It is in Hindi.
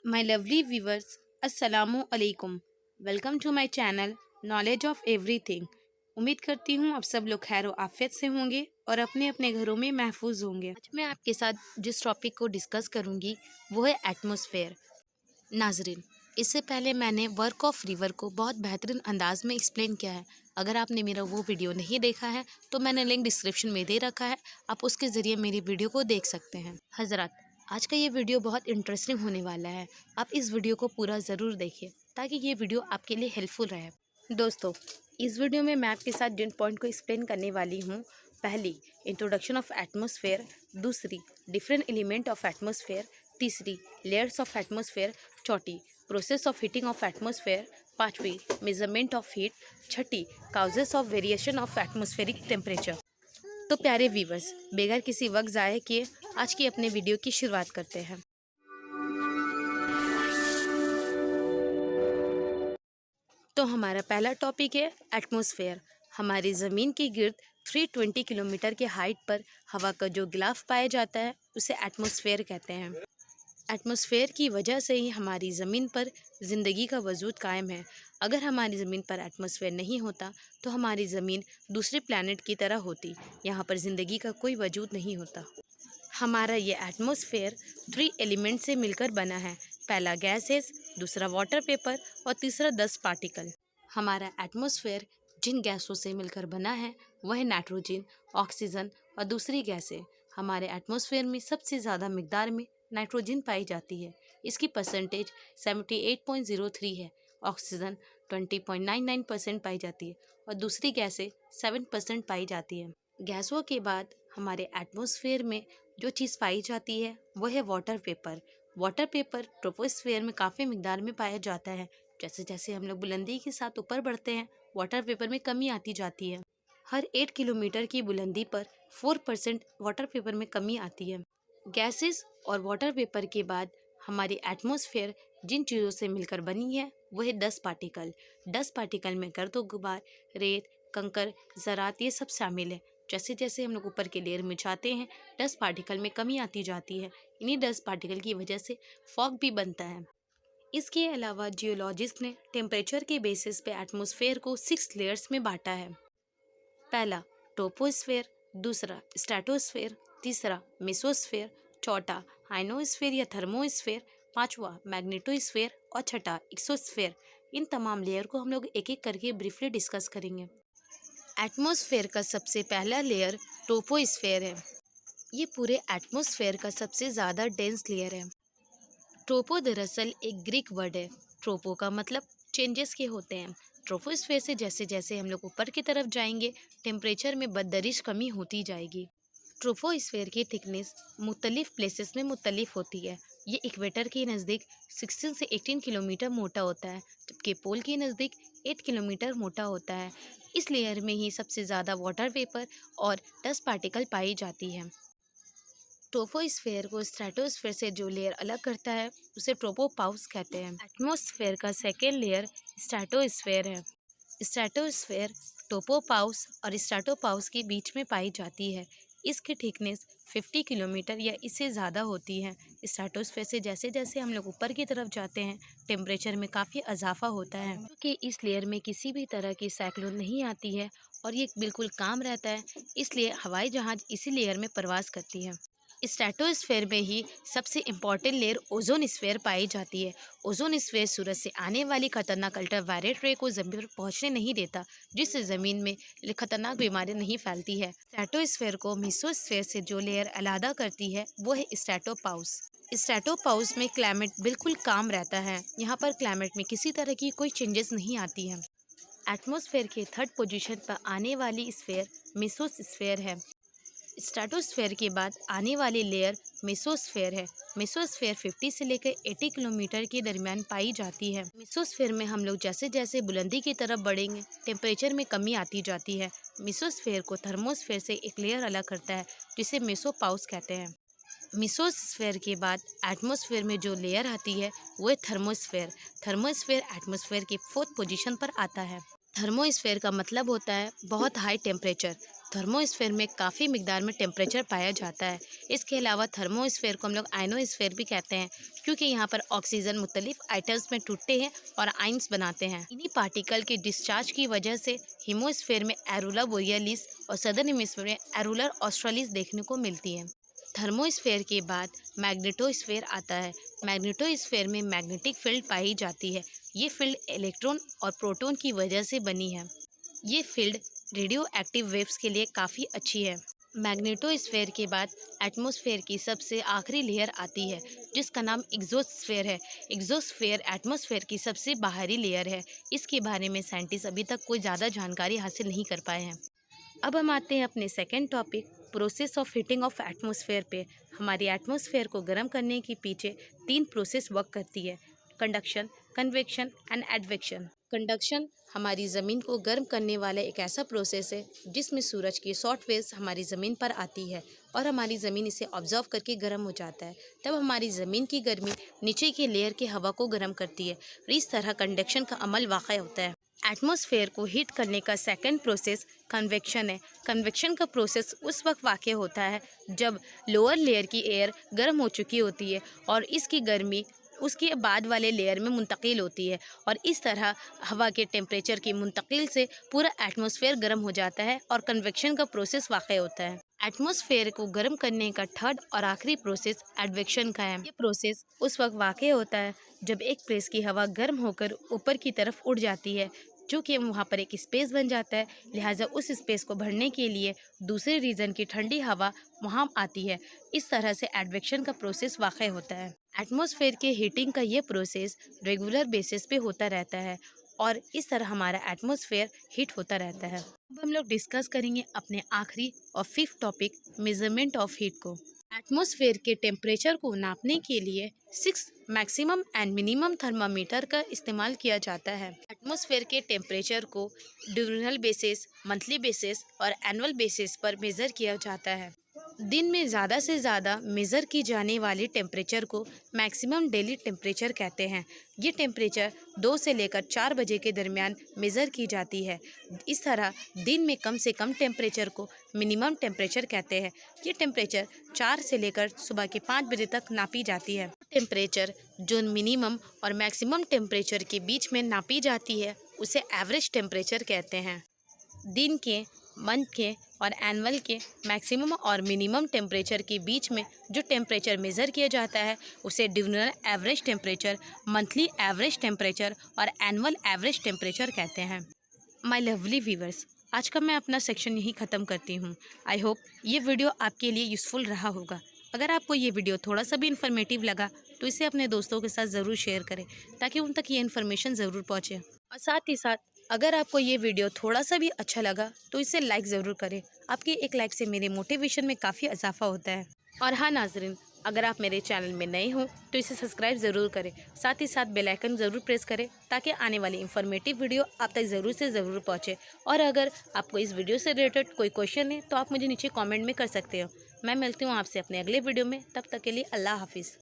My lovely viewers, Assalamu alaikum. Welcome to my channel knowledge of everything. उम्मीद करती हूँ आप सब लोग खैर आफियत से होंगे और अपने अपने घरों में महफूज होंगे। आज मैं आपके साथ जिस टॉपिक को डिस्कस करूँगी वो है एटमॉस्फेयर। नाजरीन, इससे पहले मैंने वर्क ऑफ रिवर को बहुत बेहतरीन अंदाज में एक्सप्लेन किया है। अगर आपने मेरा वो वीडियो नहीं देखा है तो मैंने लिंक डिस्क्रिप्शन में दे रखा है, आप उसके ज़रिए मेरी वीडियो को देख सकते हैं। हजरत, आज का ये वीडियो बहुत इंटरेस्टिंग होने वाला है। आप इस वीडियो को पूरा ज़रूर देखिए ताकि ये वीडियो आपके लिए हेल्पफुल रहे। दोस्तों, इस वीडियो में मैं आपके साथ जिन पॉइंट को एक्सप्लेन करने वाली हूँ, पहली इंट्रोडक्शन ऑफ एटमॉस्फेयर, दूसरी डिफरेंट एलिमेंट ऑफ एटमॉस्फेयर, तीसरी लेयर्स ऑफ एटमॉस्फेयर, चौथी process of heating of atmosphere, पाँचवीं measurement of heat, Chhathi causes of variation of atmospheric temperature. तो प्यारे व्यूवर्स, बगैर किसी वक्त ज़ाया किए आज की अपने वीडियो की शुरुआत करते हैं। तो हमारा पहला टॉपिक है एटमॉस्फेयर। हमारी ज़मीन के गिर्द 320 किलोमीटर के हाइट पर हवा का जो गिलाफ पाया जाता है उसे एटमॉस्फेयर कहते हैं। एटमॉस्फेयर की वजह से ही हमारी ज़मीन पर ज़िंदगी का वजूद कायम है। अगर हमारी ज़मीन पर एटमॉस्फेयर नहीं होता तो हमारी ज़मीन दूसरे प्लैनेट की तरह होती, यहाँ पर ज़िंदगी का कोई वजूद नहीं होता। हमारा ये एटमॉस्फेयर 3 एलिमेंट से मिलकर बना है। पहला गैसेस, दूसरा वाटर पेपर और तीसरा डस्ट पार्टिकल। हमारा एटमॉस्फेयर जिन गैसों से मिलकर बना है वह है नाइट्रोजन, ऑक्सीजन और दूसरी गैसें। हमारे एटमॉस्फेयर में सबसे ज़्यादा मिकदार में नाइट्रोजन पाई जाती है, इसकी परसेंटेज 78.03 है। ऑक्सीजन 20.99% पाई जाती है और दूसरी गैसें 7% पाई जाती है। गैसों के बाद हमारे एटमॉस्फेयर में जो चीज़ पाई जाती है वह है water vapour. Water vapour troposphere में काफ़ी मिकदार में पाया जाता है। जैसे जैसे हम लोग बुलंदी के साथ ऊपर बढ़ते हैं वाटर पेपर में कमी आती जाती है। हर 8 किलोमीटर की बुलंदी पर 4% वाटर पेपर में कमी आती है। गैसेस और वाटर पेपर के बाद हमारी एटमॉस्फेयर जिन चीज़ों से मिलकर बनी है वह है डस्ट पार्टिकल। डस्ट पार्टिकल में गर्द व गुबार, रेत, कंकर, ज़रात ये सब शामिल है। जैसे जैसे हम लोग ऊपर के लेयर में जाते हैं डस्ट पार्टिकल में कमी आती जाती है। इन्हीं डस्ट पार्टिकल की वजह से फॉग भी बनता है। इसके अलावा जियोलॉजिस्ट ने टेम्परेचर के बेसिस पे एटमॉस्फेयर को 6 लेयर्स में बांटा है। पहला ट्रोपोस्फेयर, दूसरा स्ट्रेटोस्फेयर, तीसरा मेसोस्फेयर, चौथा आइनोस्फेयर या थर्मोस्फेयर, पांचवा मैग्नेटोस्फेयर और छठा एक्सोस्फेयर। इन तमाम लेयर को हम लोग एक एक करके ब्रीफली डिस्कस करेंगे। एटमॉस्फेयर का सबसे पहला लेयर ट्रोपोस्फेयर है। ये पूरे एटमॉस्फेयर का सबसे ज़्यादा डेंस लेयर है। ट्रोपो दरअसल एक ग्रीक वर्ड है। ट्रोपो का मतलब चेंजेस के होते हैं। ट्रोपोस्फेयर से जैसे जैसे हम लोग ऊपर की तरफ जाएंगे टेम्परेचर में बदतरीज कमी होती जाएगी। ट्रोपोस्फेयर की थिकनेस मुख्तलिफ प्लेसेस में मुख्तलिफ होती है। ये इक्वेटर के नज़दीक 16 से 18 किलोमीटर मोटा होता है, जबकि पोल के नज़दीक 8 किलोमीटर मोटा होता है। इस लेयर में ही सबसे ज़्यादा वाटर वेपर और डस्ट पार्टिकल पाई जाती है। ट्रोपोस्फेयर को स्ट्रेटोस्फेयर से जो लेयर अलग करता है उसे ट्रोपोपाउस कहते हैं। एटमॉस्फेयर का सेकेंड लेयर स्ट्रेटोस्फेयर है। स्ट्रेटोस्फेयर ट्रोपोपाउस और स्ट्रेटोपाउस के बीच में पाई जाती है। इसकी थिकनेस 50 किलोमीटर या इससे ज़्यादा होती है। स्ट्रेटोस्फेयर से जैसे जैसे हम लोग ऊपर की तरफ जाते हैं टेम्परेचर में काफ़ी इजाफा होता है, क्योंकि इस लेयर में किसी भी तरह की साइक्लोन नहीं आती है और ये बिल्कुल काम रहता है, इसलिए हवाई जहाज़ इसी लेयर में परवास करती है। स्ट्रेटोस्फेयर में ही सबसे इम्पॉर्टेंट लेयर ओजोन स्फेयर पाई जाती है। ओजोन स्फेयर सूरज से आने वाली खतरनाक अल्ट्रावायलेट रे को ज़मीन पर पहुंचने नहीं देता, जिससे ज़मीन में खतरनाक बीमारियां नहीं फैलती है। स्ट्रेटोस्फेयर को मेसोस्फेयर से जो लेयर अलग करती है वो है स्ट्रेटोपाउस। स्ट्रेटोपाउस में क्लाइमेट बिल्कुल काम रहता है। यहाँ पर क्लाइमेट में किसी तरह की कोई चेंजेस नहीं आती हैं। एटमॉस्फेयर के थर्ड पोजीशन पर आने वाली स्फेयर मेसोस्फेयर है। स्ट्रेटोस्फेयर के बाद आने वाली लेयर मेसोस्फेयर है। मेसोस्फेयर 50 से लेकर 80 किलोमीटर के दरमियान पाई जाती है। मेसोस्फेयर में हम लोग जैसे जैसे बुलंदी की तरफ बढ़ेंगे टेम्परेचर में कमी आती जाती है। मेसोस्फेयर को थर्मोस्फेयर से एक लेयर अलग करता है जिसे मेसोपाउस कहते हैं। मेसोस्फेयर के बाद एटमॉस्फेयर में जो लेयर आती है वो है थर्मोस्फेयर। थर्मोस्फेयर एटमॉस्फेयर के फोर्थ पोजीशन पर आता है। थर्मोस्फेयर का मतलब होता है बहुत हाई टेम्परेचर। थर्मोस्फेयर में काफ़ी मिकदार में टेम्परेचर पाया जाता है। इसके अलावा थर्मोस्फेयर को हम लोग आयनोस्फेयर भी कहते हैं, क्योंकि यहाँ पर ऑक्सीजन मुख्तलिफ आइटम्स में टूटते हैं और आइंस बनाते हैं। इन्हीं पार्टिकल के डिस्चार्ज की वजह से हीमोस्फेयर में एरुला बोरियालिस और सदर्न हेमिस्फीयर में एरुलर ऑस्ट्रालिस देखने को मिलती है। थर्मोस्फेयर के बाद मैग्नेटोस्फेयर आता है। मैग्नेटोस्फेयर में मैग्नेटिक फील्ड पाई जाती है। ये फील्ड इलेक्ट्रॉन और प्रोटॉन की वजह से बनी है। ये फील्ड रेडियो एक्टिव वेव्स के लिए काफ़ी अच्छी है। मैग्नेटोस्फेयर के बाद एटमॉस्फेयर की सबसे आखिरी लेयर आती है, जिसका नाम एक्सोस्फेयर है। एक्सोस्फेयर एटमॉस्फेयर की सबसे बाहरी लेयर है। इसके बारे में साइंटिस्ट अभी तक कोई ज़्यादा जानकारी हासिल नहीं कर पाए हैं। अब हम आते हैं अपने second topic, process of heating of atmosphere पे। हमारी एटमॉस्फेयर को गर्म करने के पीछे 3 प्रोसेस वर्क करती है: conduction, convection and advection. Conduction हमारी ज़मीन को गर्म करने वाला एक ऐसा प्रोसेस है जिसमें सूरज की शॉर्ट वेव्स हमारी ज़मीन पर आती है और हमारी ज़मीन इसे ऑब्जर्व करके गर्म हो जाता है। तब हमारी ज़मीन की गर्मी नीचे की लेयर की हवा को गर्म करती है। इस तरह कंडक्शन का अमल वाक़ होता है। एटमॉस्फेयर को हीट करने का सेकंड प्रोसेस कन्वेक्शन है। कन्वेक्शन का प्रोसेस उस वक्त वाक़ होता है जब लोअर लेयर की एयर गर्म हो चुकी होती है और इसकी गर्मी उसके बाद वाले लेयर में मुंतकिल होती है और इस तरह हवा के टेम्परेचर की मुंतकिल से पूरा एटमॉस्फेयर गर्म हो जाता है और कन्वेक्शन का प्रोसेस वाक़ होता है। एटमॉस्फेयर को गर्म करने का थर्ड और आखिरी प्रोसेस एडवेक्शन का है। ये प्रोसेस उस वक्त वाक़ होता है जब एक प्लेस की हवा गर्म होकर ऊपर की तरफ उड़ जाती है, चूँकि वहाँ पर एक स्पेस बन जाता है, लिहाजा उस स्पेस को भरने के लिए दूसरे रीजन की ठंडी हवा वहाँ आती है। इस तरह से एडवेक्शन का प्रोसेस वाक़ होता है। एटमॉस्फेयर के हीटिंग का ये प्रोसेस रेगुलर बेसिस पे होता रहता है और इस तरह हमारा एटमॉस्फेयर हीट होता रहता है। अब हम लोग डिस्कस करेंगे अपने आखिरी और fifth topic, measurement of heat को। एटमॉस्फेयर के टेम्परेचर को नापने के लिए 6 मैक्सिमम एंड मिनिमम थर्मामीटर का इस्तेमाल किया जाता है। एटमॉस्फेयर के टेम्परेचर को डिविजनल बेसिस, मंथली बेसिस और एनुअल बेसिस पर मेज़र किया जाता है। दिन में ज़्यादा से ज़्यादा मेज़र की जाने वाली टेम्परेचर को मैक्सिमम डेली टेम्परेचर कहते हैं। ये टेम्परेचर 2 से लेकर 4 बजे के दरमियान मेज़र की जाती है। इस तरह दिन में कम से कम टेम्परेचर को मिनिमम टेम्परेचर कहते हैं। ये टेम्परेचर 4 से लेकर सुबह के 5 बजे तक नापी जाती है। टेम्परेचर जो मिनिमम और मैक्सिमम टेम्परेचर के बीच में नापी जाती है उसे एवरेज टेम्परेचर कहते हैं। दिन के, मंथ के और एनुअल के मैक्सिमम और मिनिमम टेम्परेचर के बीच में जो टेम्परेचर मेज़र किया जाता है उसे divisional average temperature, monthly average temperature और एनुअल एवरेज टेम्परेचर कहते हैं। माय लवली व्यूअर्स, आज का मैं अपना सेक्शन यहीं ख़त्म करती हूँ। आई होप ये वीडियो आपके लिए यूज़फुल रहा होगा। अगर आपको ये वीडियो थोड़ा सा भी इन्फॉर्मेटिव लगा तो इसे अपने दोस्तों के साथ ज़रूर शेयर करें ताकि उन तक ये इन्फॉर्मेशन ज़रूर पहुँचे। और साथ ही साथ अगर आपको ये वीडियो थोड़ा सा भी अच्छा लगा तो इसे लाइक ज़रूर करें। आपके एक लाइक से मेरे मोटिवेशन में काफ़ी इजाफा होता है। और हाँ नाज़रीन, अगर आप मेरे चैनल में नए हो तो इसे सब्सक्राइब ज़रूर करें। साथ ही साथ बेल आइकन ज़रूर प्रेस करें ताकि आने वाली इन्फॉर्मेटिव वीडियो आप तक ज़रूर से ज़रूर पहुँचे। और अगर आपको इस वीडियो से रिलेटेड कोई क्वेश्चन है तो आप मुझे नीचे कॉमेंट में कर सकते हो। मैं मिलती हूँ आपसे अपने अगले वीडियो में। तब तक के लिए अल्लाह हाफिज़।